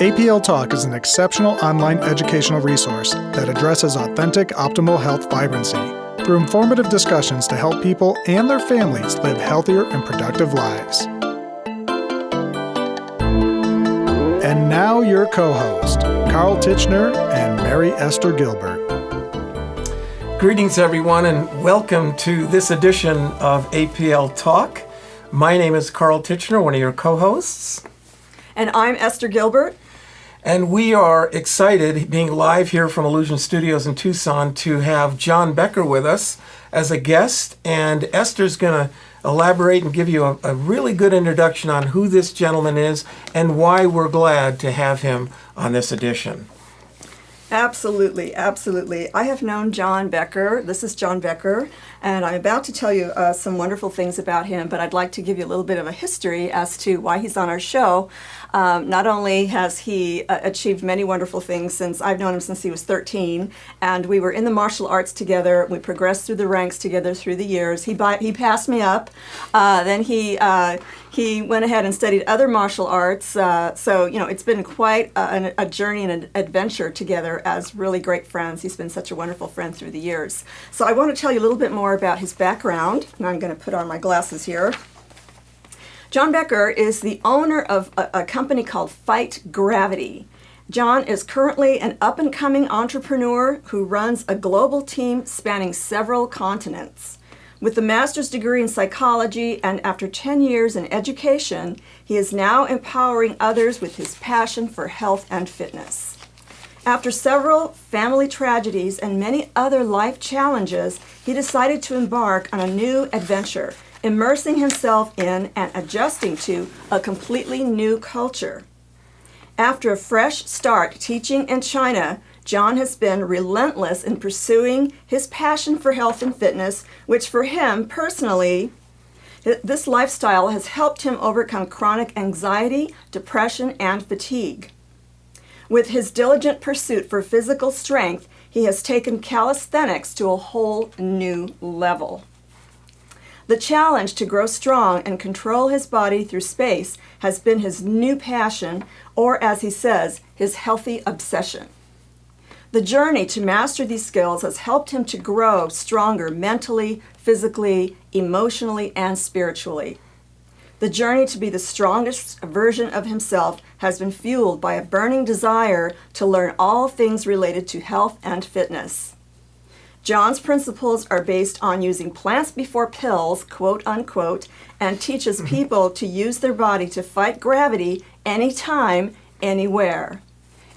APL Talk is an exceptional online educational resource that addresses authentic, optimal health vibrancy through informative discussions to help people and their families live healthier and productive lives. And now your co-host, Carl Tichenor and Mary Esther Gilbert. Greetings, everyone, and welcome to this edition of APL Talk. My name is Carl Tichenor, one of your co-hosts. And I'm Esther Gilbert. And we are excited, being live here from Illusion Studios in Tucson, to have John Becker with us as a guest. And Esther's going to elaborate and give you a really good introduction on who this gentleman is and why we're glad to have him on this edition. Absolutely, absolutely. I have known John Becker. This is John Becker, and I'm about to tell you some wonderful things about him, but I'd like to give you a little bit of a history as to why he's on our show. Not only has he achieved many wonderful things since I've known him since he was 13, and we were in the martial arts together. We progressed through the ranks together through the years. He passed me up. Then he went ahead and studied other martial arts. So, it's been quite a journey and an adventure together as really great friends. He's been such a wonderful friend through the years. So I want to tell you a little bit more about his background, and I'm going to put on my glasses here. John Becker is the owner of a company called Fight Gravity. John is currently an up-and-coming entrepreneur who runs a global team spanning several continents. With a master's degree in psychology and after 10 years in education, he is now empowering others with his passion for health and fitness. After several family tragedies and many other life challenges, he decided to embark on a new adventure, immersing himself in and adjusting to a completely new culture. After a fresh start teaching in China, John has been relentless in pursuing his passion for health and fitness, which for him personally, this lifestyle has helped him overcome chronic anxiety, depression, and fatigue. With his diligent pursuit for physical strength, he has taken calisthenics to a whole new level. The challenge to grow strong and control his body through space has been his new passion, or as he says, his healthy obsession. The journey to master these skills has helped him to grow stronger mentally, physically, emotionally, and spiritually. The journey to be the strongest version of himself has been fueled by a burning desire to learn all things related to health and fitness. John's principles are based on using plants before pills, quote unquote, and teaches people to use their body to fight gravity anytime, anywhere.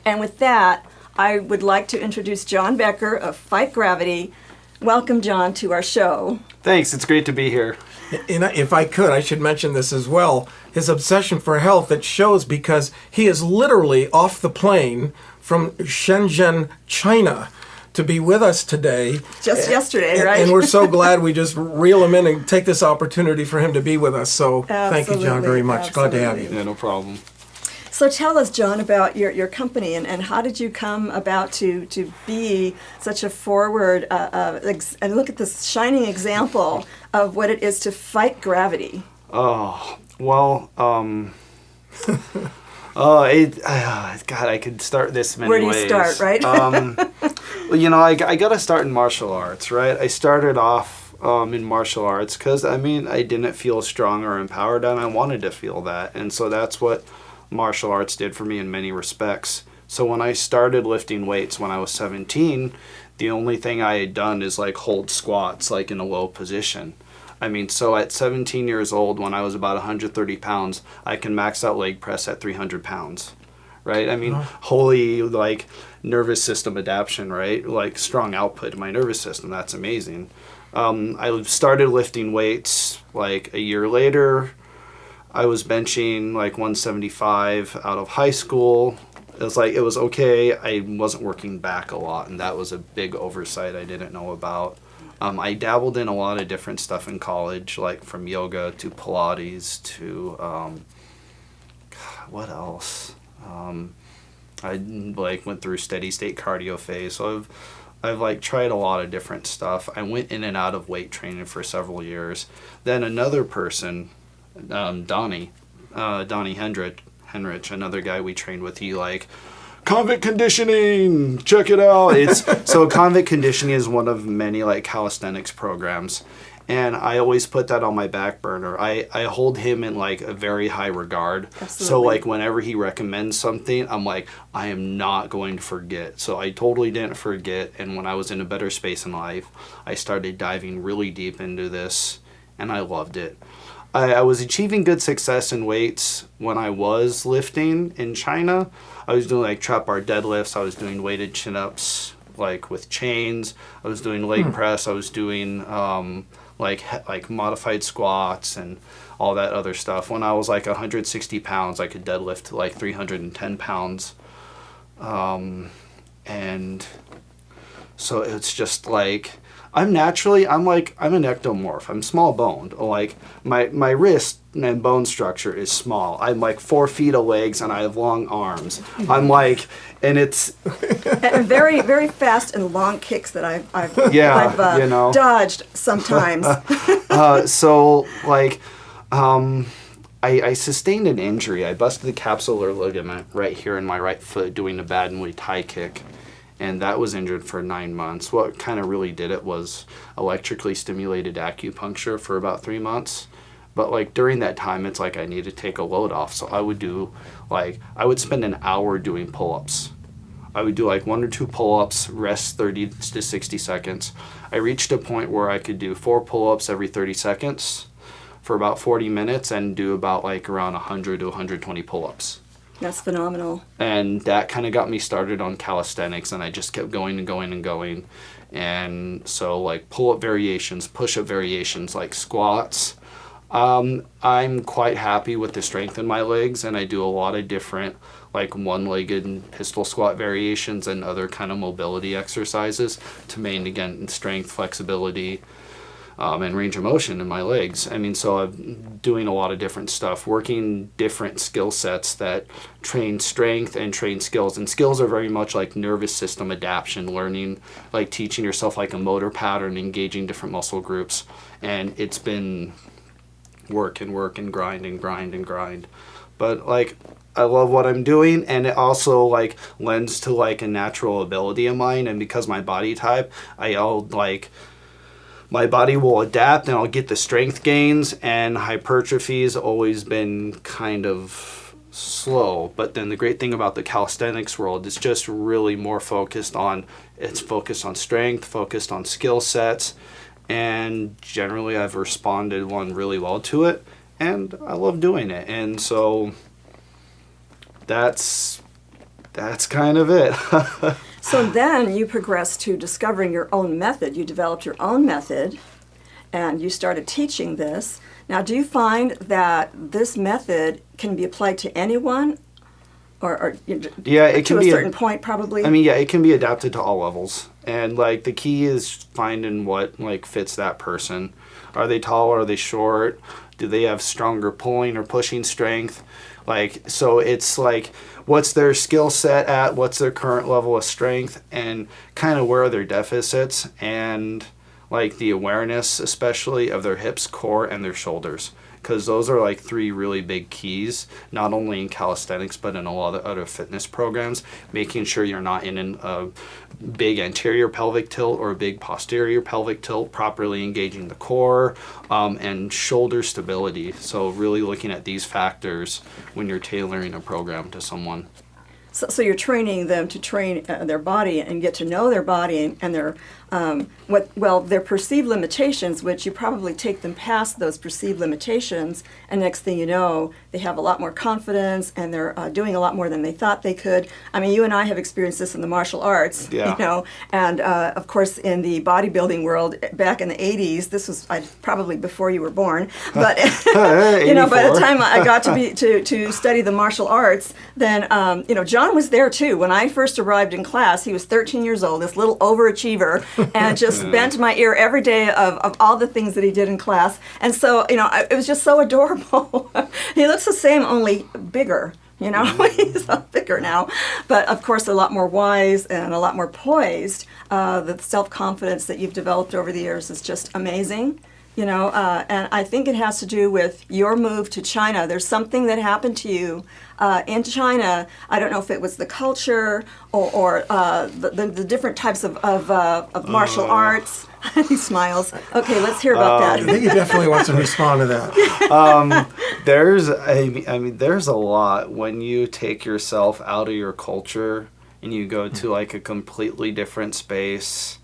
And with that, I would like to introduce John Becker of Fight Gravity. Welcome, John, to our show. Thanks, it's great to be here. And if I could, I should mention this as well. His obsession for health, it shows because he is literally off the plane from Shenzhen, China, to be with us today. Just yesterday, right? And we're so glad we just reel him in and take this opportunity for him to be with us. So Thank you, John, very much. Absolutely. Glad to have you. Yeah, no problem. So tell us, John, about your company and how did you come about to be such a forward, and look at this shining example of what it is to fight gravity. Oh, well, God, I could start this many ways. Where do you start, right? Well, I got to start in martial arts, right? I started off in martial arts because, I didn't feel strong or empowered, and I wanted to feel that. And so that's what martial arts did for me in many respects. So when I started lifting weights when I was 17, the only thing I had done is hold squats in a low position. So at 17 years old, when I was about 130 pounds, I can max out leg press at 300 pounds, right? Holy nervous system adaptation, right? Strong output in my nervous system. That's amazing. I started lifting weights a year later. I was benching 175 out of high school. It was okay. I wasn't working back a lot, and that was a big oversight I didn't know about. I dabbled in a lot of different stuff in college, from yoga to Pilates to what else? I went through steady state cardio phase. So I've tried a lot of different stuff. I went in and out of weight training for several years. Then another person, Donnie Hendrick, Henrich, another guy we trained with. He like, convict conditioning, check it out. So convict conditioning is one of many like calisthenics programs. And I always put that on my back burner. I hold him in like a very high regard. Absolutely. So like whenever he recommends something, I'm like, I am not going to forget. So I totally didn't forget. And when I was in a better space in life, I started diving really deep into this, and I loved it. I was achieving good success in weights when I was lifting in China. I was doing like trap bar deadlifts. I was doing weighted chin-ups like with chains. I was doing leg press. I was doing like modified squats and all that other stuff. When I was like 160 pounds, I could deadlift like 310 pounds. And so it's just like, I'm an ectomorph. I'm small boned. Like my wrist and bone structure is small. I'm like 4 feet of legs and I have long arms. I'm like, and it's and very, very fast and long kicks that I've dodged sometimes. So like, I sustained an injury. I busted the capsular ligament right here in my right foot doing a bad Muay Thai kick. And that was injured for 9 months. What kind of really did it was electrically stimulated acupuncture for about 3 months. But like during that time, it's like I need to take a load off. So I would spend an hour doing pull-ups. I would do like 1 or 2 pull-ups, rest 30 to 60 seconds. I reached a point where I could do 4 pull-ups every 30 seconds for about 40 minutes and do about like around 100 to 120 pull-ups. That's phenomenal. And that kind of got me started on calisthenics, and I just kept going and going and going. And so like pull-up variations, push-up variations, like squats. I'm quite happy with the strength in my legs, and I do a lot of different like one-legged pistol squat variations and other kind of mobility exercises to maintain, again, strength, flexibility, and range of motion in my legs. I mean, so I'm doing a lot of different stuff, working different skill sets that train strength and train skills. And skills are very much like nervous system adaptation, learning, like teaching yourself like a motor pattern, engaging different muscle groups. And it's been work and grind and grind and grind. But like, I love what I'm doing, and it also like lends to like a natural ability of mine. And because my body type, my body will adapt and I'll get the strength gains, and hypertrophy has always been kind of slow. But then the great thing about the calisthenics world is just really more focused on strength, focused on skill sets, and generally I've responded really well to it, and I love doing it. And so that's kind of it. So then you progressed to discovering your own method. You developed your own method, and you started teaching this. Now, do you find that this method can be applied to anyone, or yeah, it can to be a certain point, probably? I mean, yeah, it can be adapted to all levels, and like the key is finding what like fits that person. Are they tall? Are they short? Do they have stronger pulling or pushing strength? Like, so it's like, what's their skill set at, what's their current level of strength, and kind of where are their deficits, and like the awareness especially of their hips, core, and their shoulders. Because those are like 3 really big keys, not only in calisthenics, but in a lot of other fitness programs, making sure you're not in a big anterior pelvic tilt or a big posterior pelvic tilt, properly engaging the core, and shoulder stability. So really looking at these factors when you're tailoring a program to someone. So you're training them to train their body and get to know their body and their their perceived limitations, which you probably take them past those perceived limitations, and next thing you know, they have a lot more confidence and they're doing a lot more than they thought they could. I mean, you and I have experienced this in the martial arts, and of course in the bodybuilding world back in the 80s. This was probably before you were born, but by the time I got to study the martial arts, then John was there too. When I first arrived in class, he was 13 years old, this little overachiever, and just bent my ear every day of all the things that he did in class. And so, it was just so adorable. He looks the same, only bigger. He's a lot bigger now. But of course, a lot more wise and a lot more poised. The self-confidence that you've developed over the years is just amazing. And I think it has to do with your move to China. There's something that happened to you in China. I don't know if it was the culture or the different types of martial arts. He smiles. Okay, let's hear about I that. think he definitely wants to respond to that. There's a lot when you take yourself out of your culture and you go to like a completely different space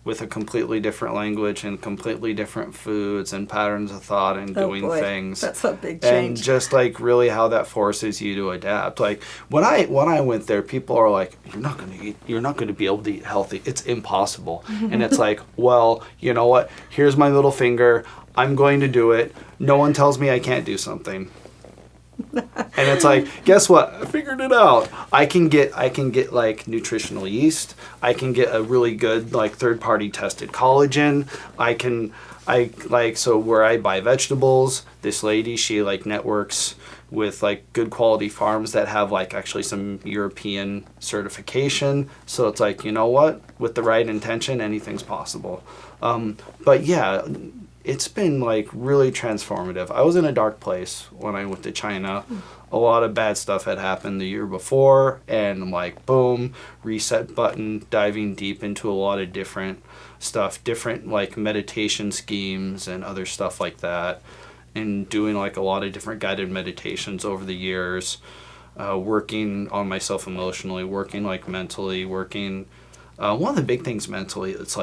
with a completely different language and completely different foods and patterns of thought and doing things. That's a big change. And just like really how that forces you to adapt. Like when I went there, people are like, you're not gonna be able to eat healthy. It's impossible. And it's like, well, you know what? Here's my little finger. I'm going to do it. No one tells me I can't do something. And it's like, guess what? I figured it out. I can get like nutritional yeast. I can get a really good like third-party tested collagen. So where I buy vegetables, this lady, she like networks with like good quality farms that have like actually some European certification. So it's like, you know what? With the right intention, anything's possible. But yeah, it's been like really transformative. I was in a dark place when I went to China. A lot of bad stuff had happened the year before, and I'm like, boom, reset button, diving deep into a lot of different stuff, different like meditation schemes and other stuff like that, and doing like a lot of different guided meditations over the years, working on myself emotionally, working like mentally, working. One of the big things mentally, it's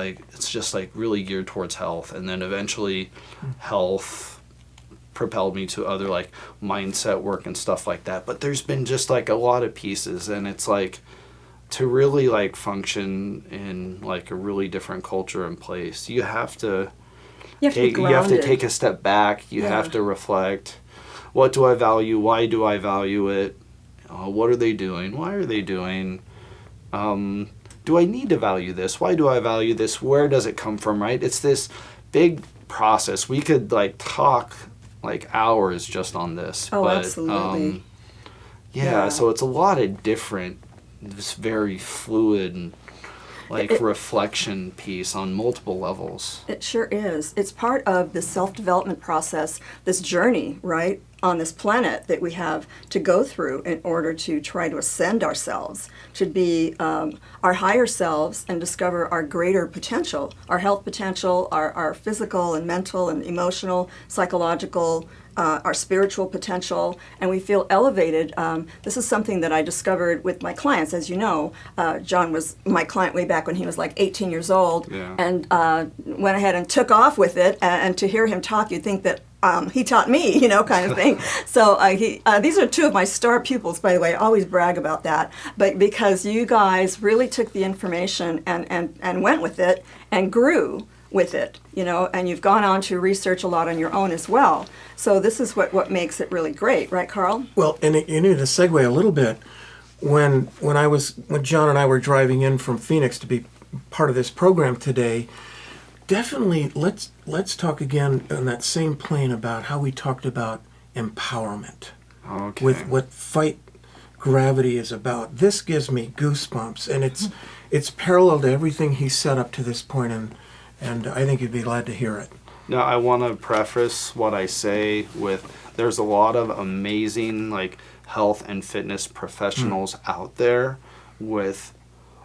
just like really geared towards health, and then eventually health propelled me to other like mindset work and stuff like that. But there's been just like a lot of pieces, and it's like to really like function in like a really different culture and place, you have to take a step back. You have to reflect. What do I value? Why do I value it? What are they doing? Why are they doing? Do I need to value this? Why do I value this? Where does it come from, right? It's this big process. We could like talk like hours just on this. Oh, but, absolutely. So it's a lot of different, this very fluid and like reflection piece on multiple levels. It sure is. It's part of the self-development process, this journey, right, on this planet that we have to go through in order to try to ascend ourselves, to be our higher selves and discover our greater potential, our health potential, our physical and mental and emotional, psychological, our spiritual potential, and we feel elevated. This is something that I discovered with my clients. As you know, John was my client way back when he was like 18 years old, and went ahead and took off with it. And to hear him talk, you'd think that he taught me, kind of thing. So these are two of my star pupils, by the way. I always brag about that. But because you guys really took the information and went with it and grew with it, and you've gone on to research a lot on your own as well. So this is what makes it really great, right, Carl? Well, and you need to segue a little bit. When John and I were driving in from Phoenix to be part of this program today, definitely let's talk again on that same plane about how we talked about empowerment. Okay. With what Fight Gravity is about. This gives me goosebumps, and it's parallel to everything he's set up to this point, and I think you'd be glad to hear it. Now, I want to preface what I say with there's a lot of amazing like health and fitness professionals out there with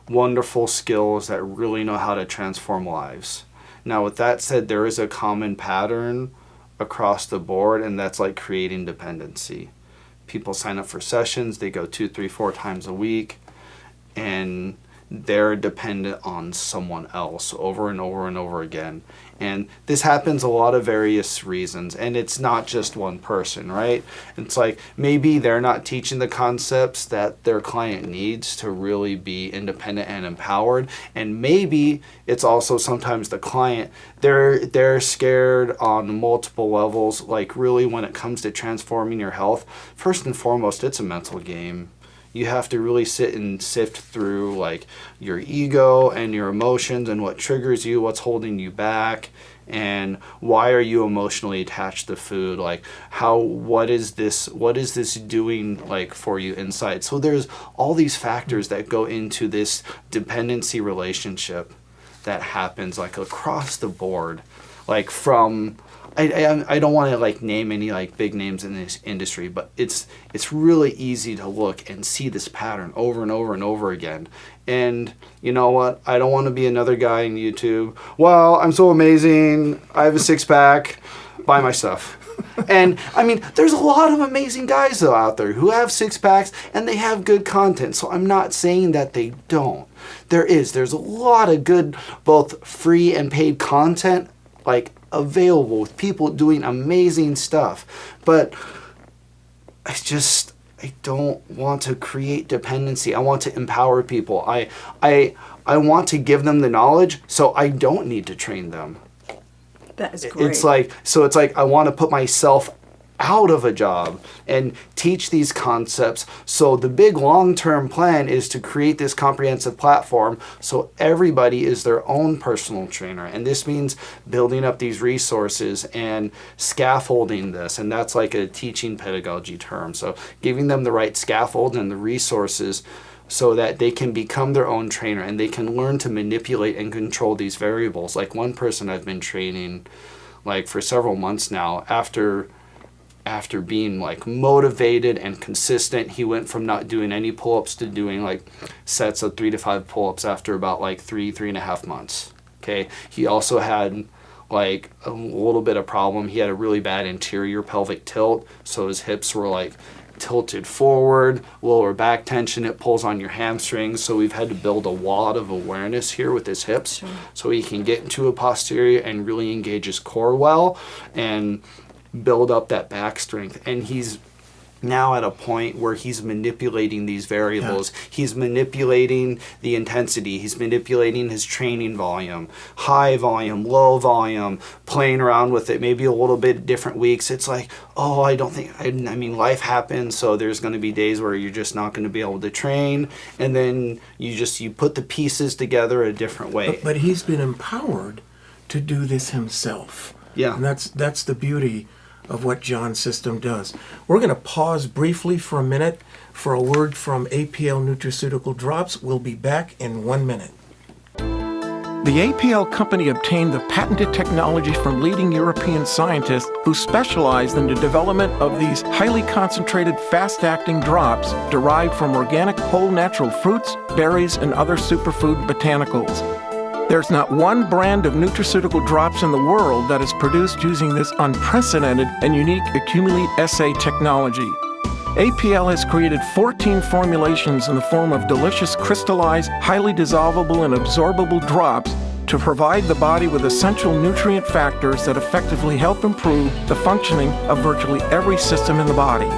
wonderful skills that really know how to transform lives. Now, with that said, there is a common pattern across the board, and that's like creating dependency. People sign up for sessions, they go 2, 3, 4 times a week, and they're dependent on someone else over and over and over again. And this happens a lot of various reasons, and it's not just one person, right? It's like maybe they're not teaching the concepts that their client needs to really be independent and empowered, and maybe it's also sometimes the client, they're scared on multiple levels. Like really when it comes to transforming your health, first and foremost, it's a mental game. You have to really sit and sift through like your ego and your emotions and what triggers you, what's holding you back, and why are you emotionally attached to food? Like what is this doing like for you inside? So there's all these factors that go into this dependency relationship that happens like across the board. like from, I don't want to like name any like big names in this industry, but it's really easy to look and see this pattern over and over and over again. And you know what? I don't want to be another guy on YouTube. Well, I'm so amazing. I have a 6-pack. Buy my stuff. And I mean, there's a lot of amazing guys though out there who have 6-packs and they have good content. So I'm not saying that they don't. There's a lot of good, both free and paid content, like available with people doing amazing stuff. But I don't want to create dependency. I want to empower people. I want to give them the knowledge so I don't need to train them. That is great. It's like I want to put myself out of a job and teach these concepts. So the big long-term plan is to create this comprehensive platform so everybody is their own personal trainer. And this means building up these resources and scaffolding this. And that's like a teaching pedagogy term. So giving them the right scaffold and the resources so that they can become their own trainer and they can learn to manipulate and control these variables. Like one person I've been training like for several months now, after being like motivated and consistent, he went from not doing any pull-ups to doing like sets of 3 to 5 pull-ups after about like 3.5 months. Okay. He also had like a little bit of problem. He had a really bad anterior pelvic tilt. So his hips were like tilted forward, lower back tension, it pulls on your hamstrings. So we've had to build a lot of awareness here with his hips so he can get into a posterior and really engage his core well and build up that back strength. And he's now at a point where he's manipulating these variables. Yeah. He's manipulating the intensity. He's manipulating his training volume, high volume, low volume, playing around with it, maybe a little bit different weeks. It's like, oh, I mean, life happens. So there's going to be days where you're just not going to be able to train. And then you put the pieces together a different way. But he's been empowered to do this himself. Yeah. And that's the beauty of what John's system does. We're going to pause briefly for a minute for a word from APL Nutraceutical Drops. We'll be back in 1 minute. The APL company obtained the patented technology from leading European scientists who specialized in the development of these highly concentrated, fast-acting drops derived from organic whole natural fruits, berries, and other superfood botanicals. There's not one brand of nutraceutical drops in the world that is produced using this unprecedented and unique Accumulate SA technology. APL has created 14 formulations in the form of delicious crystallized, highly dissolvable and absorbable drops to provide the body with essential nutrient factors that effectively help improve the functioning of virtually every system in the body.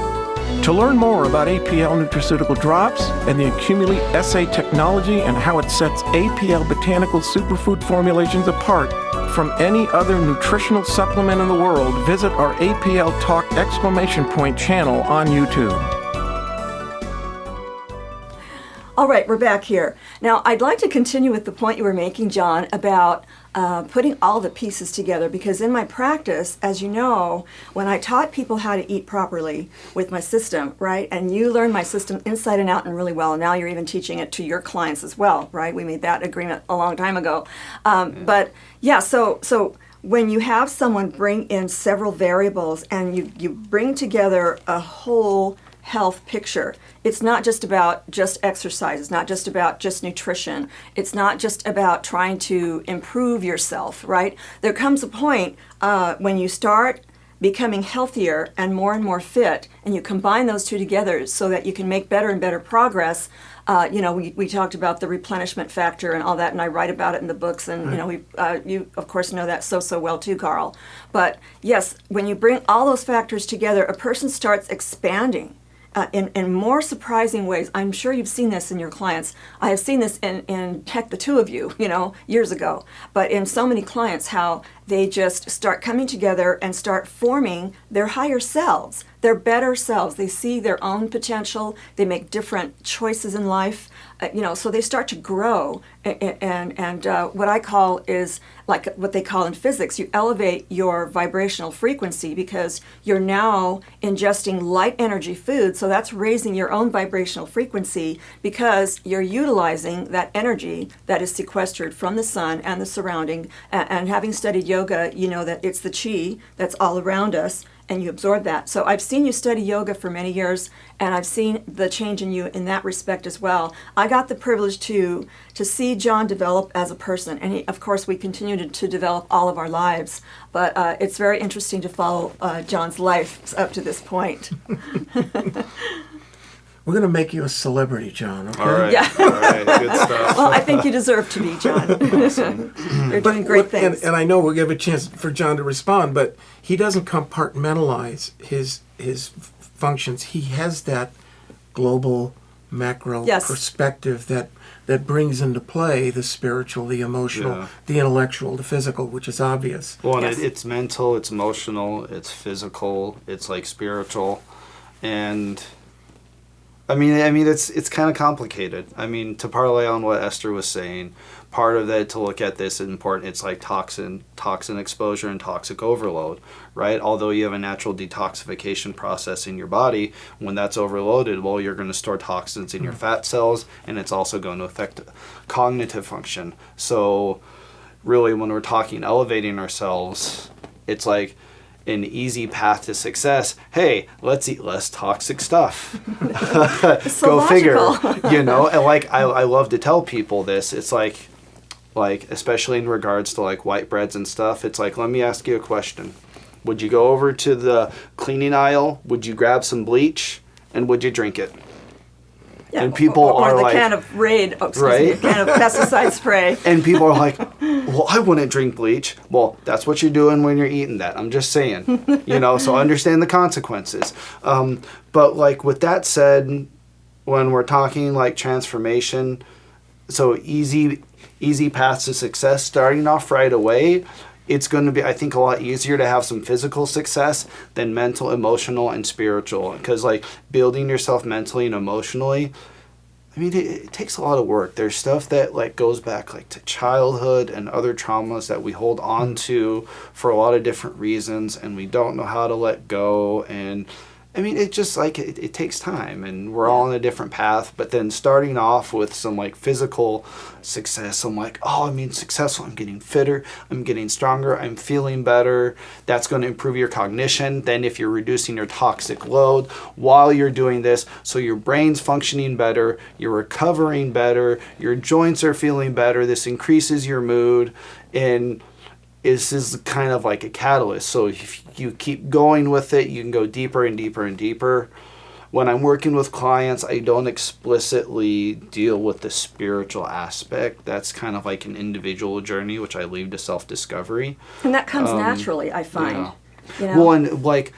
To learn more about APL Nutraceutical Drops and the Accumulate SA technology and how it sets APL botanical superfood formulations apart from any other nutritional supplement in the world, visit our APL Talk channel on YouTube. All right, we're back here. Now, I'd like to continue with the point you were making, John, about putting all the pieces together, because in my practice, as you know, when I taught people how to eat properly with my system, right, and you learned my system inside and out and really well, and now you're even teaching it to your clients as well, right? We made that agreement a long time ago. But yeah, so when you have someone bring in several variables and you bring together a whole health picture. It's not just about just exercise. It's not just about just nutrition. It's not just about trying to improve yourself, right? There comes a point when you start becoming healthier and more fit, and you combine those two together so that you can make better and better progress. We talked about the replenishment factor and all that, and I write about it in the books, and you of course know that so well too, Carl. But yes, when you bring all those factors together, a person starts expanding in more surprising ways. I'm sure you've seen this in your clients. I have seen this in heck, the two of you, years ago. But in so many clients, how they just start coming together and start forming their higher selves. their better selves. They see their own potential. They make different choices in life. So they start to grow. And what I call is like what they call in physics, you elevate your vibrational frequency because you're now ingesting light energy food. So that's raising your own vibrational frequency because you're utilizing that energy that is sequestered from the sun and the surrounding. And having studied yoga, you know that it's the chi that's all around us, and you absorb that. So I've seen you study yoga for many years, and I've seen the change in you in that respect as well. I got the privilege to see John develop as a person, and of course we continue to develop all of our lives, but it's very interesting to follow John's life up to this point. We're going to make you a celebrity, John, okay? All right. Yeah. All right. Good stuff. Well, I think you deserve to be, John. You're doing great things. And I know we'll give a chance for John to respond, but he doesn't compartmentalize his functions. He has that global macro perspective that brings into play the spiritual, the emotional, the intellectual, the physical, which is obvious. Well, and it's mental, it's emotional, it's physical, it's like spiritual, and I mean, it's kind of complicated. I mean, to parlay on what Esther was saying, part of that to look at this is important. It's like toxin exposure and toxic overload, right? Although you have a natural detoxification process in your body, when that's overloaded, well, you're going to store toxins in your fat cells, and it's also going to affect cognitive function. So really, when we're talking elevating ourselves, it's like an easy path to success. Hey, let's eat less toxic stuff. So Go figure. logical. And like I love to tell people this. It's like especially in regards to like white breads and stuff. It's like, let me ask you a question. Would you go over to the cleaning aisle? Would you grab some bleach? And would you drink it? Yeah, and people or are the like, can of Raid, right? A can of pesticide spray. And people are like, well, I wouldn't drink bleach. Well, that's what you're doing when you're eating that. I'm just saying, so understand the consequences. But like with that said, when we're talking like transformation, so easy paths to success, starting off right away, it's going to be, I think, a lot easier to have some physical success than mental, emotional, and spiritual. Because, like, building yourself mentally and emotionally, I mean, it takes a lot of work. There's stuff that, like, goes back, like, to childhood and other traumas that we hold on to for a lot of different reasons, and we don't know how to let go. And, I mean, it just, like, it takes time, and we're all on a different path. But then starting off with some, like, physical success, I'm like, oh, I'm being successful. I'm getting fitter. I'm getting stronger. I'm feeling better. That's going to improve your cognition. Then if you're reducing your toxic load while you're doing this, so your brain's functioning better, you're recovering better, your joints are feeling better, this increases your mood, and this is kind of like a catalyst. So if you keep going with it, you can go deeper and deeper and deeper. When I'm working with clients, I don't explicitly deal with the spiritual aspect. That's kind of like an individual journey, which I leave to self-discovery. And that comes naturally, I find. Well, and like,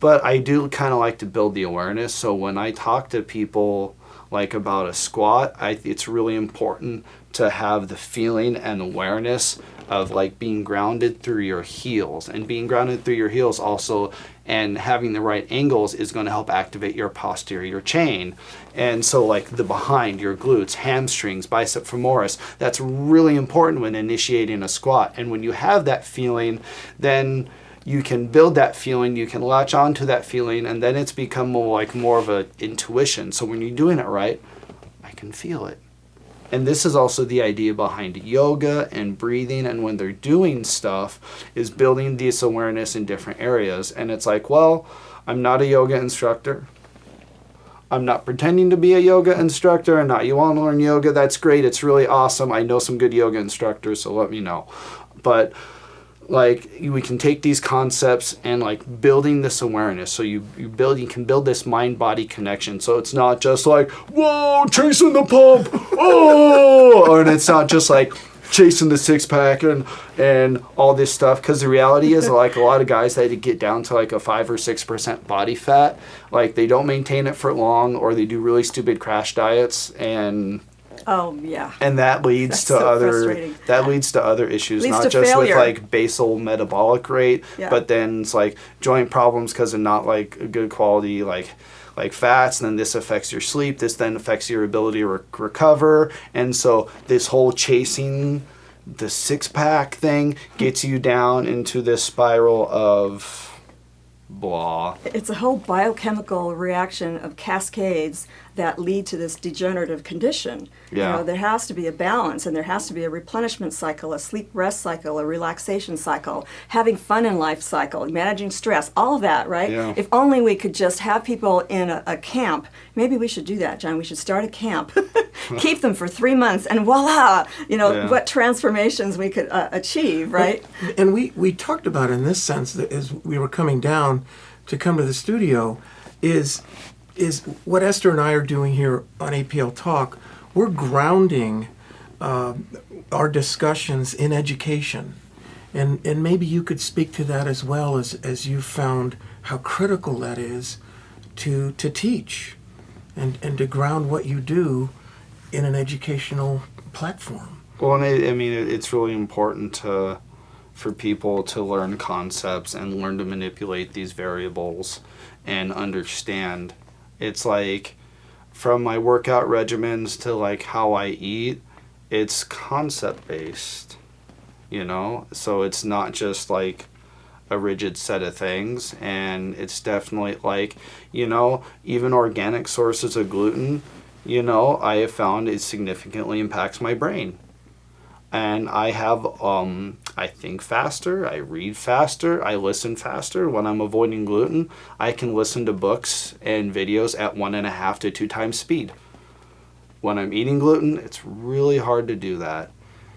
but I do kind of like to build the awareness. So when I talk to people like about a squat, it's really important to have the feeling and awareness of like being grounded through your heels, and being grounded through your heels also, and having the right angles is going to help activate your posterior chain. And so like the behind, your glutes, hamstrings, bicep femoris, that's really important when initiating a squat. And when you have that feeling, then you can build that feeling, you can latch onto that feeling, and then it's become more of a intuition. So when you're doing it right, I can feel it. And this is also the idea behind yoga and breathing, and when they're doing stuff, is building this awareness in different areas. And it's like, well, I'm not a yoga instructor. I'm not pretending to be a yoga instructor. You want to learn yoga? That's great. It's really awesome. I know some good yoga instructors, so let me know. But like, we can take these concepts and like building this awareness. So you can build this mind-body connection. So it's not just like, whoa, chasing the pump, oh, and it's not just like chasing the six-pack and all this stuff. Because the reality is, like, a lot of guys that get down to like a 5 or 6% body fat, like they don't maintain it for long, or they do really stupid crash diets, and Oh, yeah. And that leads That's to so frustrating. other issues, Leads not to just failure. with like basal metabolic rate, Yeah. but then it's like joint problems because of not like a good quality like fats, and then this affects your sleep. This then affects your ability to recover, and so this whole chasing the six-pack thing gets you down into this spiral of blah. It's a whole biochemical reaction of cascades that lead to this degenerative condition. Yeah. You know, there has to be a balance, and there has to be a replenishment cycle, a sleep rest cycle, a relaxation cycle, having fun in life cycle, managing stress, all of that, right? Yeah. If only we could just have people in a camp. Maybe we should do that, John. We should start a camp, keep them for 3 months, and voila, Yeah. what transformations we could achieve, right? And we talked about in this sense that as we were coming down to come to the studio is what Esther and I are doing here on APL Talk. We're grounding our discussions in education. And maybe you could speak to that as well as you found how critical that is to teach and to ground what you do in an educational platform. Well, and I mean, it's really important for people to learn concepts and learn to manipulate these variables and understand. It's like from my workout regimens to like how I eat, it's concept based, so it's not just like a rigid set of things. And it's definitely like, even organic sources of gluten, I have found it significantly impacts my brain. And I have, I think faster, I read faster, I listen faster. When I'm avoiding gluten, I can listen to books and videos at 1.5 to 2 times speed. When I'm eating gluten, it's really hard to do that.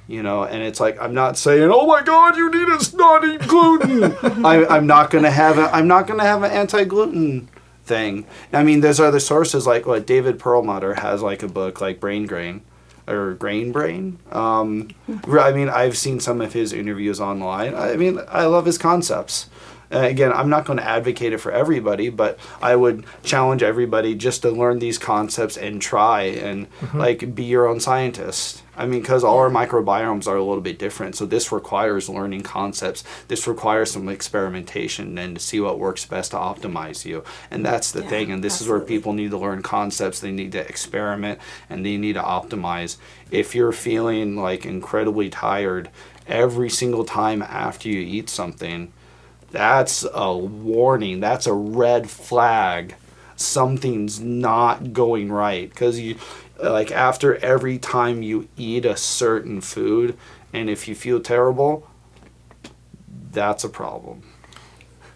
And it's like, I'm not saying, oh my God, you need to not eat gluten. I'm not gonna have an anti-gluten thing. I mean, there's other sources like what David Perlmutter has, like a book like Brain Grain. Or Grain Brain. I mean, I've seen some of his interviews online. I mean, I love his concepts. Again, I'm not going to advocate it for everybody, but I would challenge everybody just to learn these concepts and try and like be your own scientist. I mean, because all our microbiomes are a little bit different. So this requires learning concepts. This requires some experimentation and to see what works best to optimize you. And that's the thing. And this is where people need to learn concepts. They need to experiment and they need to optimize. If you're feeling like incredibly tired every single time after you eat something, that's a warning. That's a red flag. Something's not going right. Because you, like, after every time you eat a certain food, and if you feel terrible, that's a problem.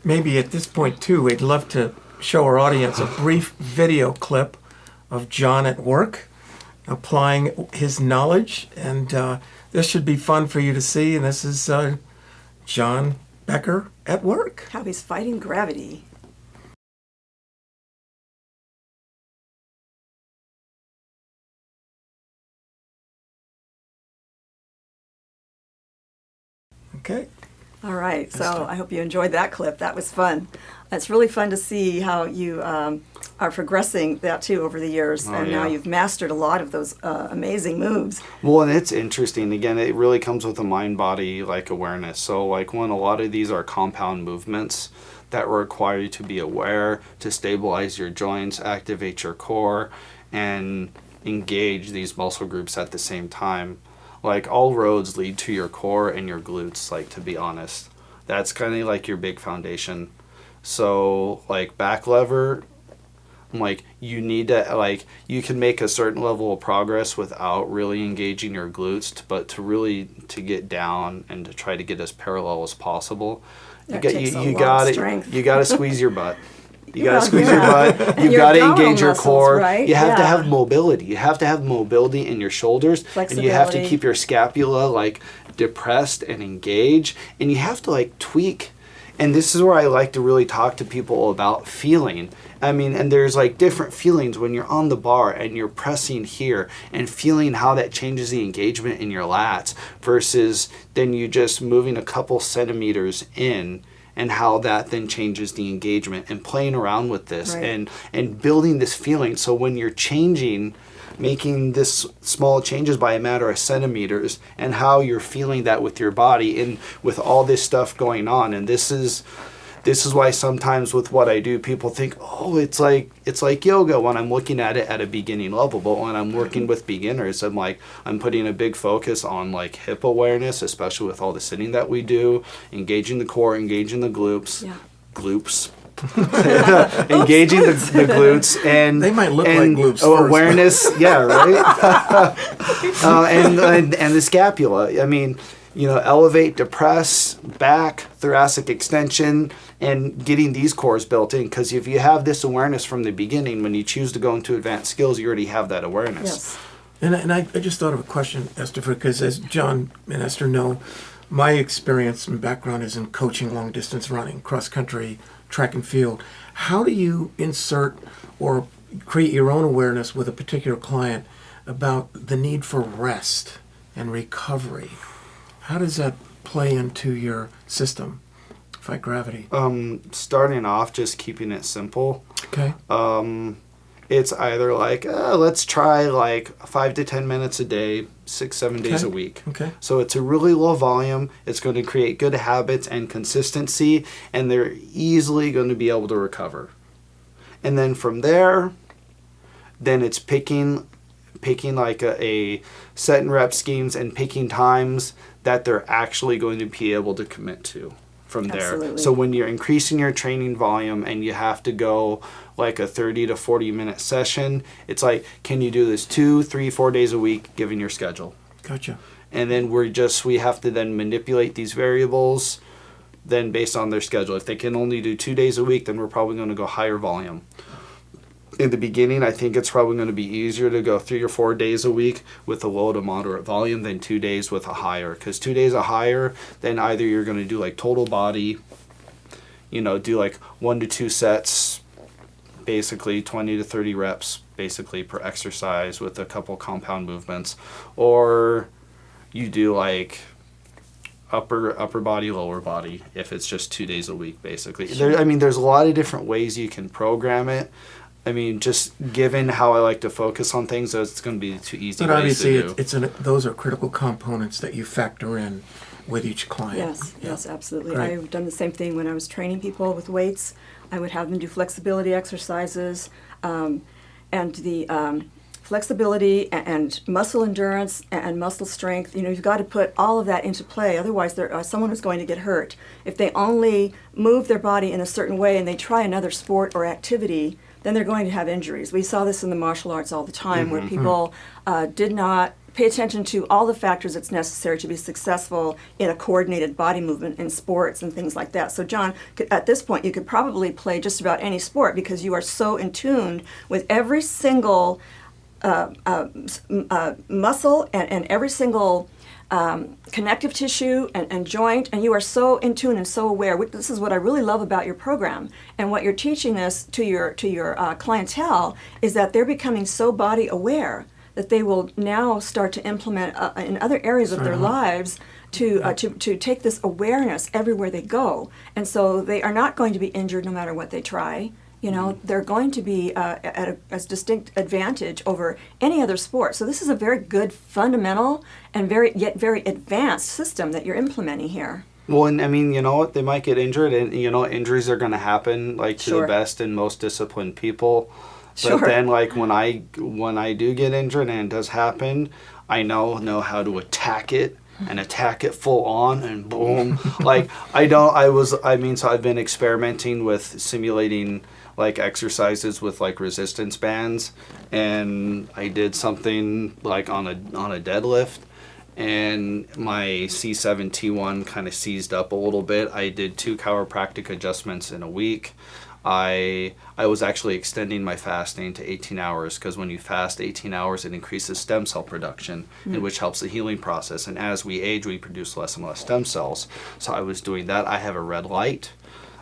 Maybe at this point, too, we'd love to show our audience a brief video clip of John at work, applying his knowledge. And this should be fun for you to see. And this is John Becker at work. How he's fighting gravity. Okay. All right, so I hope you enjoyed that clip. That was fun. It's really fun to see how you are progressing that too over the years, and now you've mastered a lot of those amazing moves. Well, and it's interesting. Again, it really comes with a mind-body like awareness. So, like when a lot of these are compound movements that require you to be aware, to stabilize your joints, activate your core, and engage these muscle groups at the same time. Like all roads lead to your core and your glutes, like to be honest. That's kind of like your big foundation. So like back lever, like you need to, like you can make a certain level of progress without really engaging your glutes, but to get down and to try to get as parallel as possible, you gotta squeeze your butt. You got to squeeze your butt. You've got to engage your core. Right? You have to have mobility. You have to have mobility in your shoulders. And you have to keep your scapula like depressed and engaged. And you have to like tweak. And this is where I like to really talk to people about feeling. I mean, and there's like different feelings when you're on the bar and you're pressing here and feeling how that changes the engagement in your lats versus then you just moving a couple centimeters in and how that then changes the engagement, and playing around with this, Right. and building this feeling. So when you're changing, making this small changes by a matter of centimeters, and how you're feeling that with your body and with all this stuff going on. And this is why sometimes with what I do, people think, oh, it's like yoga when I'm looking at it at a beginning level. But when I'm working with beginners, I'm putting a big focus on like hip awareness, especially with all the sitting that we do, engaging the core, engaging the glutes, engaging the glutes, and They might look like glutes first. Awareness, yeah, right. And the scapula. I mean, elevate, depress, back, thoracic extension, and getting these cores built in. Because if you have this awareness from the beginning, when you choose to go into advanced skills, you already have that awareness. Yes. And I just thought of a question, Esther, because as John and Esther know, my experience and background is in coaching long distance running, cross country, track and field. How do you insert or create your own awareness with a particular client about the need for rest and recovery? How does that play into your system? Fight gravity. Starting off, just keeping it simple. Okay. It's either like, let's try like 5 to 10 minutes a day, 6-7 days a week. Okay. So it's a really low volume. It's going to create good habits and consistency, and they're easily going to be able to recover. And then from there, then it's picking like a set and rep schemes, and picking times that they're actually going to be able to commit to from there. Absolutely. So when you're increasing your training volume and you have to go like a 30 to 40 minute session, it's like, can you do this 2, 3, 4 days a week given your schedule? Gotcha. And then we have to then manipulate these variables then based on their schedule. If they can only do 2 days a week, then we're probably going to go higher volume. In the beginning, I think it's probably going to be easier to go 3 or 4 days a week with a low to moderate volume than 2 days with a higher. Because 2 days a higher, then either you're going to do like total body, do like 1 to 2 sets, basically 20 to 30 reps, basically per exercise with a couple compound movements, or you do like upper body, lower body, if it's just 2 days a week, basically. Sure. There's a lot of different ways you can program it. Just given how I like to focus on things, it's going to be too easy. But obviously, ways to do. those are critical components that you factor in with each client. Yes, Yeah. yes, absolutely. Great. I've done the same thing when I was training people with weights. I would have them do flexibility exercises, and the flexibility and muscle endurance and muscle strength. You've got to put all of that into play. Otherwise, someone is going to get hurt. If they only move their body in a certain way and they try another sport or activity, then they're going to have injuries. We saw this in the martial arts all the time, where people did not pay attention to all the factors that's necessary to be successful in a coordinated body movement in sports and things like that. So John, at this point, you could probably play just about any sport because you are so in tune with every single muscle and every single connective tissue and joint, and you are so in tune and so aware. This is what I really love about your program, and what you're teaching this to your clientele is that they're becoming so body aware that they will now start to implement in other areas of their lives to take this awareness everywhere they go, and so they are not going to be injured no matter what they try. They're going to be at a distinct advantage over any other sport. So this is a very good fundamental and very advanced system that you're implementing here. Well, and you know what? They might get injured, and injuries are going to happen, like to Sure. the best and most disciplined people. Sure. But then, like when I do get injured, and it does happen, I know how to attack it. And attack it full on, and boom. So I've been experimenting with simulating like exercises with like resistance bands, and I did something like on a deadlift, and my C7 T1 kind of seized up a little bit. I did 2 chiropractic adjustments in a week. I was actually extending my fasting to 18 hours because when you fast 18 hours, it increases stem cell production, and which helps the healing process. And as we age, we produce less and less stem cells. So I was doing that. I have a red light.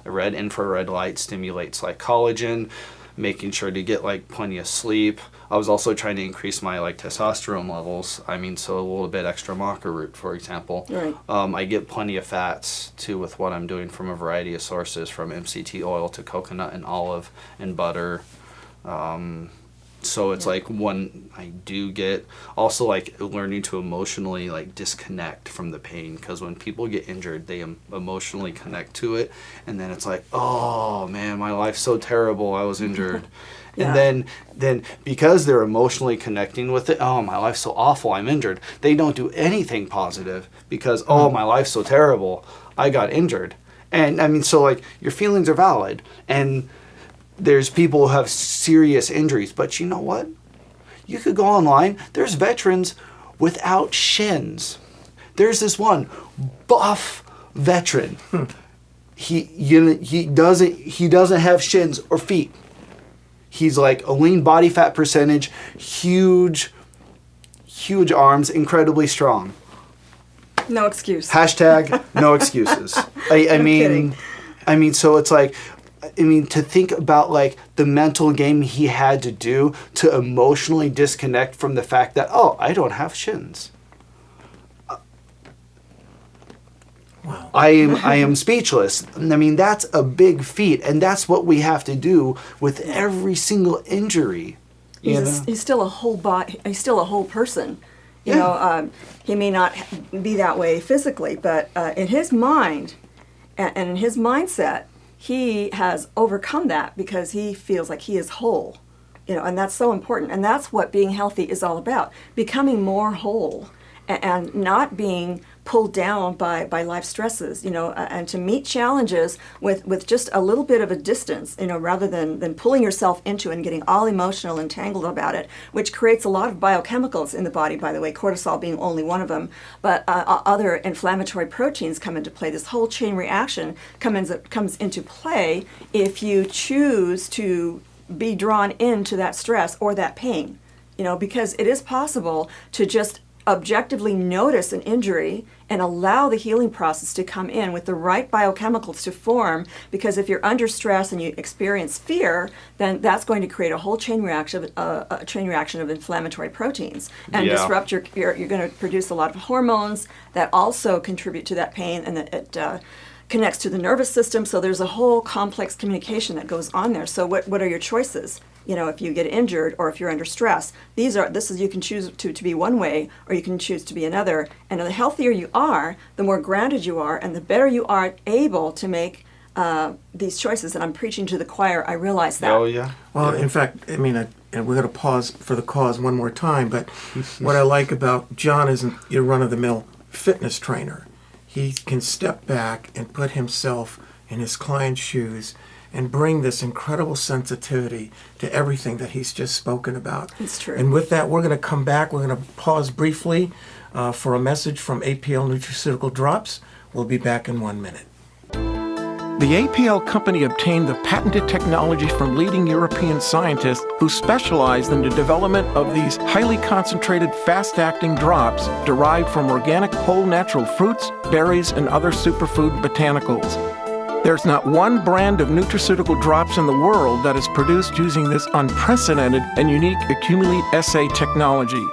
A red infrared light stimulates like collagen, making sure to get like plenty of sleep. I was also trying to increase my like testosterone levels. I mean, so a little bit extra maca root, for example. Right. I get plenty of fats too with what I'm doing from a variety of sources, from MCT oil to coconut and olive and butter. So it's like when I do get also like learning to emotionally like disconnect from the pain, because when people get injured, they emotionally connect to it, and then it's like, oh man, my life's so terrible, I was injured. Yeah. And then because they're emotionally connecting with it, oh, my life's so awful, I'm injured. They don't do anything positive because, oh, my life's so terrible, I got injured. And I mean, so like your feelings are valid, and there's people who have serious injuries, but you know what? You could go online. There's veterans without shins. There's this one buff veteran. He doesn't have shins or feet. He's like a lean body fat percentage, huge arms, incredibly strong. No excuse. Hashtag no excuses. I mean, so it's like, to think about like the mental game he had to do to emotionally disconnect from the fact that, oh, I don't have shins. Wow. I am speechless. I mean, that's a big feat, and that's what we have to do with every single injury. He's still a whole body. He's still a whole person. You Yeah. know, he may not be that way physically, but in his mind and in his mindset, he has overcome that because he feels like he is whole. You know, and that's so important. And that's what being healthy is all about: becoming more whole and not being pulled down by life stresses, you know, and to meet challenges with just a little bit of a distance, you know, rather than pulling yourself into it and getting all emotional and tangled about it, which creates a lot of biochemicals in the body, by the way, cortisol being only one of them. But other inflammatory proteins come into play. This whole chain reaction comes into play if you choose to be drawn into that stress or that pain, you know, because it is possible to just objectively notice an injury and allow the healing process to come in with the right biochemicals to form, because if you're under stress and you experience fear, then that's going to create a whole chain reaction of inflammatory proteins and Yeah. disrupt you're going to produce a lot of hormones that also contribute to that pain, and it connects to the nervous system. So there's a whole complex communication that goes on there. So what are your choices? You know, if you get injured or if you're under stress, you can choose to be one way, or you can choose to be another. And the healthier you are, the more grounded you are, and the better you are able to make these choices. And I'm preaching to the choir, I realize that. Oh, yeah. Well, in fact, I mean, and we're going to pause for the cause one more time, but what I like about John isn't your run-of-the-mill fitness trainer. He can step back and put himself in his client's shoes and bring this incredible sensitivity to everything that he's just spoken about. It's true. And with that, we're going to come back. We're going to pause briefly for a message from APL Nutraceutical Drops. We'll be back in 1 minute. The APL company obtained the patented technology from leading European scientists who specialized in the development of these highly concentrated, fast-acting drops derived from organic whole natural fruits, berries, and other superfood botanicals. There's not one brand of nutraceutical drops in the world that is produced using this unprecedented and unique Accumulate SA technology.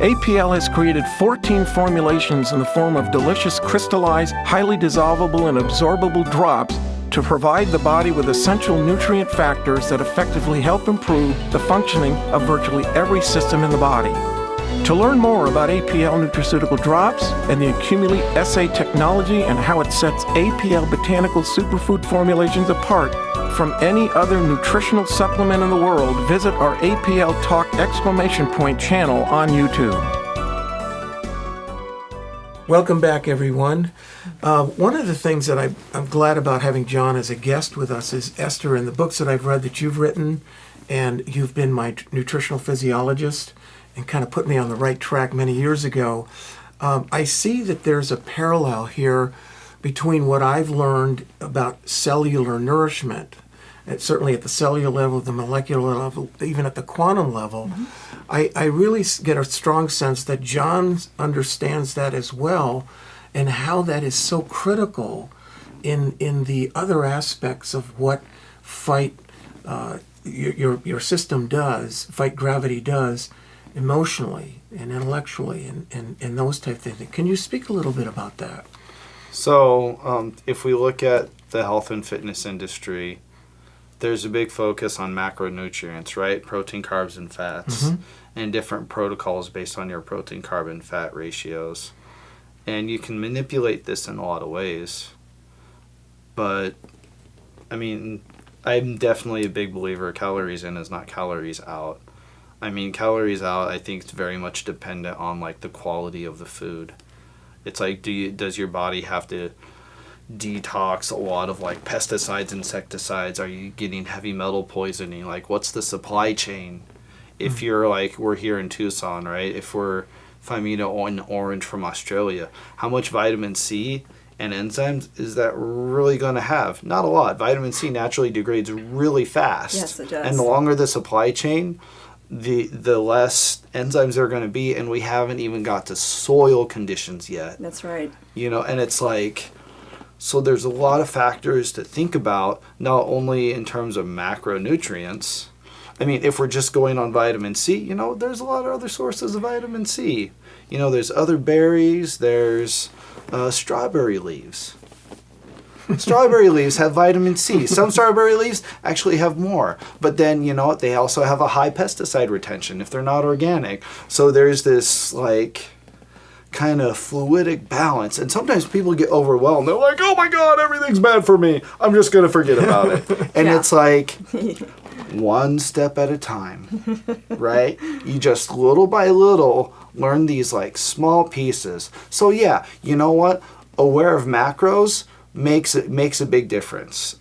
APL has created 14 formulations in the form of delicious crystallized, highly dissolvable and absorbable drops to provide the body with essential nutrient factors that effectively help improve the functioning of virtually every system in the body. To learn more about APL nutraceutical drops and the Accumulate SA technology and how it sets APL botanical superfood formulations apart from any other nutritional supplement in the world, visit our APL Talk ! Channel on YouTube. Welcome back, everyone. One of the things that I'm glad about having John as a guest with us is Esther, and the books that I've read that you've written, and you've been my nutritional physiologist and kind of put me on the right track many years ago. I see that there's a parallel here between what I've learned about cellular nourishment, and certainly at the cellular level, the molecular level, even at the quantum level. Mm-hmm. I really get a strong sense that John understands that as well, and how that is so critical in the other aspects of what fight your system does, fight gravity does, emotionally and intellectually and those type of things. Can you speak a little bit about that? So if we look at the health and fitness industry, there's a big focus on macronutrients, right? Protein, carbs, and fats, and different protocols based on your protein, carb, and fat ratios. And you can manipulate this in a lot of ways. But, I mean, I'm definitely a big believer calories in is not calories out. I mean, calories out, I think it's very much dependent on, like, the quality of the food. It's like, does your body have to detox a lot of, like, pesticides, insecticides? Are you getting heavy metal poisoning? Like, what's the supply chain? If you're, like, we're here in Tucson, right? If I'm eating an orange from Australia, how much vitamin C and enzymes is that really going to have? Not a lot. Vitamin C naturally degrades really fast. Yes, it does. And the longer the supply chain, the less enzymes there are going to be, and we haven't even got to soil conditions yet. That's right. You know, and it's like, so there's a lot of factors to think about, not only in terms of macronutrients. I mean, if we're just going on vitamin C, you know, there's a lot of other sources of vitamin C. You know, there's other berries, there's strawberry leaves. Strawberry leaves have vitamin C. Some strawberry leaves actually have more. But then, you know, they also have a high pesticide retention if they're not organic. So there's this, like, kind of fluidic balance. And sometimes people get overwhelmed. They're like, oh my God, everything's bad for me. I'm just going to forget about it. And Yeah. it's like one step at a time, right? You just little by little learn these, like, small pieces. So yeah, you know what? Aware of macros makes a big difference.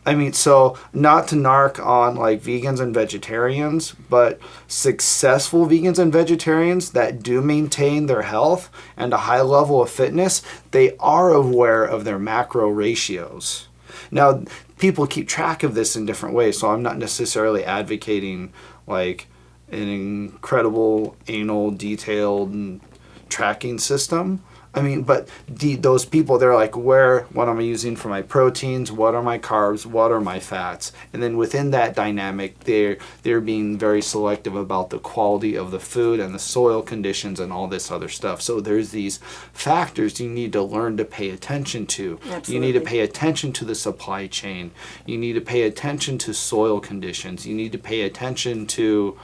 I mean, so not to narc on, like, vegans and vegetarians, but successful vegans and vegetarians that do maintain their health and a high level of fitness, they are aware of their macro ratios. Now, people keep track of this in different ways, so I'm not necessarily advocating, like, an incredible anal detailed tracking system. I mean, but those people, they're like, what am I using for my proteins? What are my carbs? What are my fats? And then within that dynamic, they're being very selective about the quality of the food and the soil conditions and all this other stuff. So there's these factors you need to learn to pay attention to. Absolutely. You need to pay attention to the supply chain. You need to pay attention to soil conditions. You need to pay attention to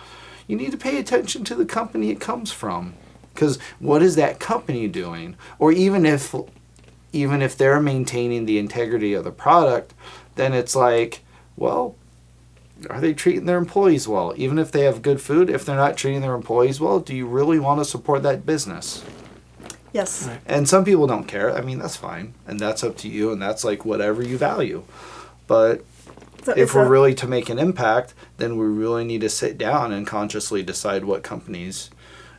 the company it comes from. Because what is that company doing? Or even if they're maintaining the integrity of the product, then it's like, well, are they treating their employees well? Even if they have good food, if they're not treating their employees well, do you really want to support that business? Yes. Right. And some people don't care. I mean, that's fine. And that's up to you. And that's like whatever you value. But So if we're really to make an impact, then we really need to sit down and consciously decide what companies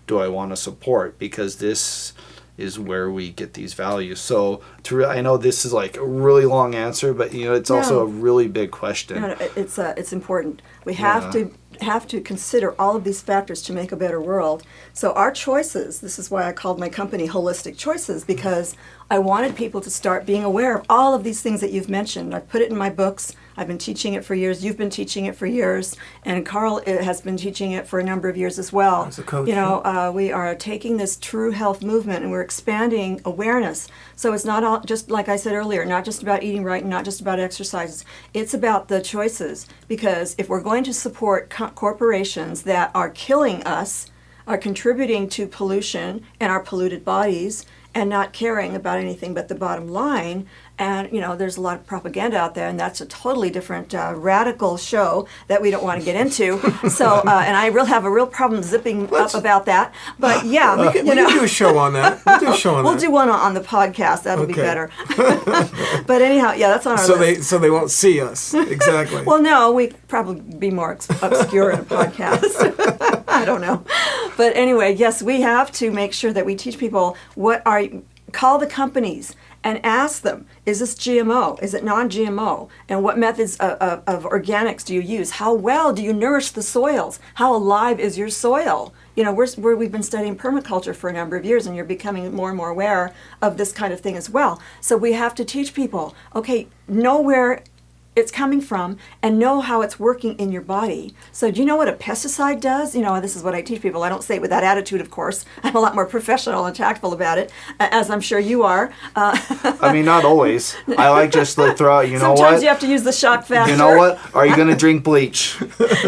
do I want to support, because this is where we get these values. So I know this is like a really long answer, but you know, it's also a really big question. No, it's important. We have to consider all of these factors to make a better world. So our choices, this is why I called my company Holistic Choices, because I wanted people to start being aware of all of these things that you've mentioned. I put it in my books. I've been teaching it for years. You've been teaching it for years, and Carl has been teaching it for a number of years as well. As a coach, you know, we are taking this true health movement and we're expanding awareness. So it's not all, just like I said earlier, not just about eating right and not just about exercises. It's about the choices, because if we're going to support corporations that are killing us, are contributing to pollution and our polluted bodies, and not caring about anything but the bottom line. And, you know, there's a lot of propaganda out there, and that's a totally different radical show that we don't want to get into. So, and I have a real problem zipping up about that. But yeah, We can do a show on that. We'll do one on the podcast. That'll be Okay. better. But anyhow, yeah, that's on our list. So they won't see us. Exactly. Well, no, we probably be more obscure in a podcast. I don't know. But anyway, yes, we have to make sure that we teach people call the companies and ask them, is this GMO? Is it non-GMO? And what methods of organics do you use? How well do you nourish the soils? How alive is your soil? You know, we've been studying permaculture for a number of years, and you're becoming more and more aware of this kind of thing as well. So we have to teach people, okay, know where it's coming from and know how it's working in your body. So do you know what a pesticide does? This is what I teach people. I don't say it with that attitude, of course. I'm a lot more professional and tactful about it, as I'm sure you are. I mean, not always. I like just to throw out, Sometimes you have to use the shock factor. You know what? Are you going to drink bleach?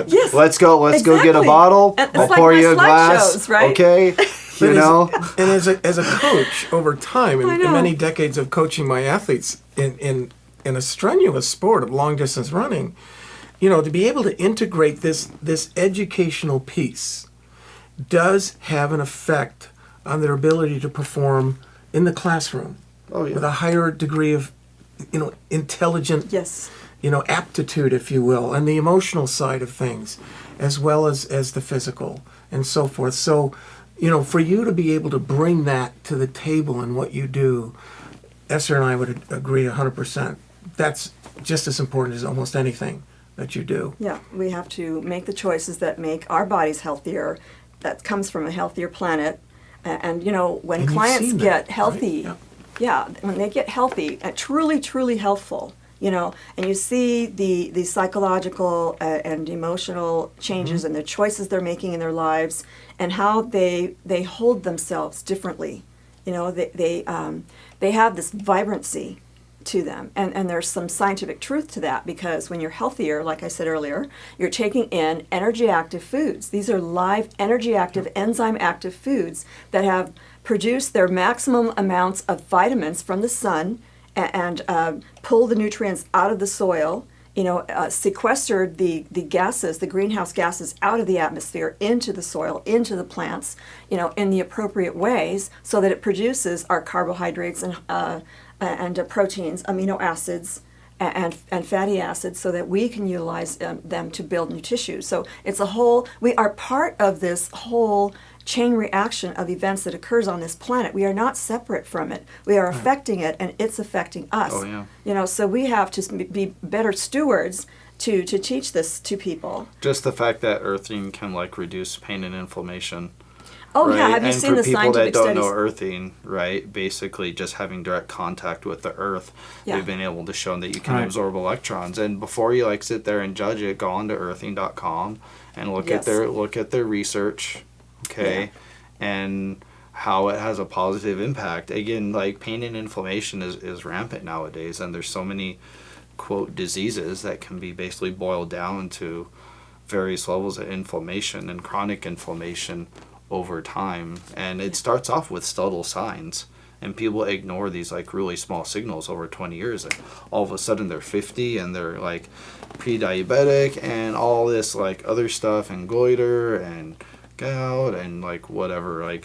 Yes. Let's go get a exactly. bottle. It's I'll like pour my you a glass. slideshows, right? Okay. And as a coach over time, I in know. many decades of coaching my athletes in a strenuous sport of long distance running, to be able to integrate this educational piece does have an effect on their ability to perform in the classroom with a higher degree of intelligent Yes. aptitude, if you will, and the emotional side of things, as well as the physical and so forth. So, for you to be able to bring that to the table in what you do, Esther and I would agree 100%. That's just as important as almost anything that you do. Yeah, we have to make the choices that make our bodies healthier. That comes from a healthier planet. And when And you've clients seen that, get healthy, right? yeah, when they get healthy, truly, truly healthful, and you see the psychological and emotional changes and the choices they're making in their lives and how they hold themselves differently. They have this vibrancy to them. And there's some scientific truth to that, because when you're healthier, like I said earlier, you're taking in energy active foods. These are live energy active, enzyme active foods that have produced their maximum amounts of vitamins from the sun and pull the nutrients out of the soil, sequestered the gases, the greenhouse gases out of the atmosphere into the soil, into the plants, in the appropriate ways so that it produces our carbohydrates and proteins, amino acids, and fatty acids, so that we can utilize them to build new tissue. So we are part of this whole chain reaction of events that occurs on this planet. We are not separate from it. We are affecting it, and it's affecting us. Oh, yeah. So we have to be better stewards to teach this to people. Just the fact that earthing can reduce pain and inflammation. Oh, right? yeah. Have you and seen the for people scientific that don't studies? know earthing, right, basically just having direct contact with the earth, Yeah. they've been able to show that you can Right. absorb electrons. And before you sit there and judge it, go on to earthing.com and look Yes. at their research, okay, and how it has a positive impact. Again, pain and inflammation is rampant nowadays, and there's so many quote diseases that can be basically boiled down to various levels of inflammation and chronic inflammation over time. And it starts off with subtle signs, and people ignore these really small signals over 20 years, and all of a sudden they're 50 and they're pre-diabetic and all this other stuff, and goiter and gout and whatever,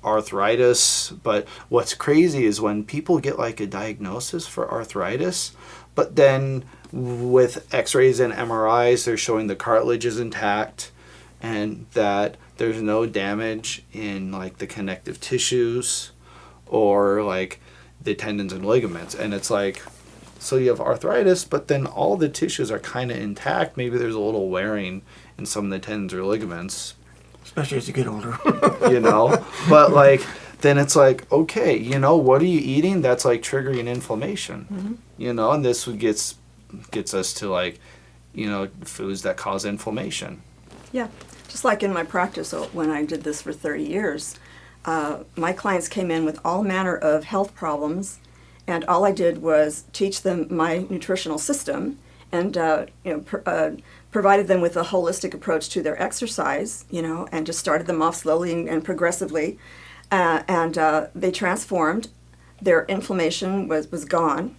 arthritis. But what's crazy is when people get a diagnosis for arthritis, but then with x-rays and MRIs they're showing the cartilage is intact and that there's no damage in the connective tissues or the tendons and ligaments. And it's so you have arthritis, but then all the tissues are kind of intact. Maybe there's a little wearing in some of the tendons or ligaments, Especially as you get older. but then it's okay, what are you eating that's triggering inflammation? And this gets us to foods that cause inflammation. Yeah. Just like in my practice, when I did this for 30 years, my clients came in with all manner of health problems, and all I did was teach them my nutritional system and provided them with a holistic approach to their exercise, and just started them off slowly and progressively. And they transformed. Their inflammation was gone.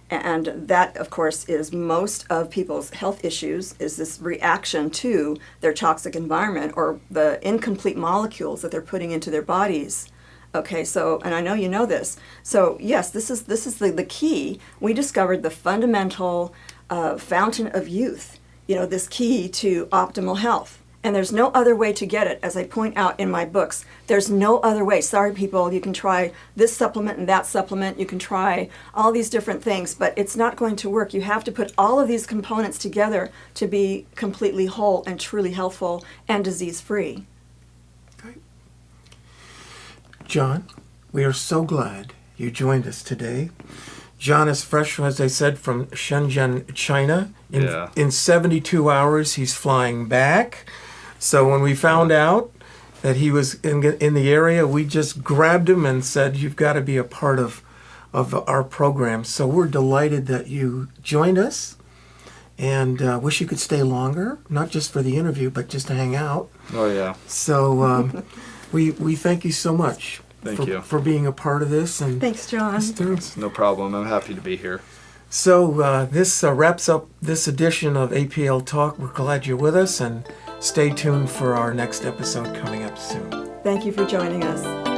And that, of course, is most of people's health issues, is this reaction to their toxic environment or the incomplete molecules that they're putting into their bodies. Okay, so, and I know you know this. So, yes, this is the key. We discovered the fundamental fountain of youth, this key to optimal health. And there's no other way to get it, as I point out in my books. There's no other way. Sorry, people, you can try this supplement and that supplement. You can try all these different things, but it's not going to work. You have to put all of these components together to be completely whole and truly healthful and disease-free. Okay. John, we are so glad you joined us today. John is fresh, as I said, from Shenzhen, China. Yeah. In 72 hours, he's flying back. So when we found out that he was in the area, we just grabbed him and said, "You've got to be a part of our program." So we're delighted that you joined us, and wish you could stay longer, not just for the interview, but just to hang out. Oh, yeah. So we thank you so much. Thank you. For being a part of this. And Thanks, John. No problem. I'm happy to be here. So this wraps up this edition of APL Talk. We're glad you're with us, and stay tuned for our next episode coming up soon. Thank you for joining us.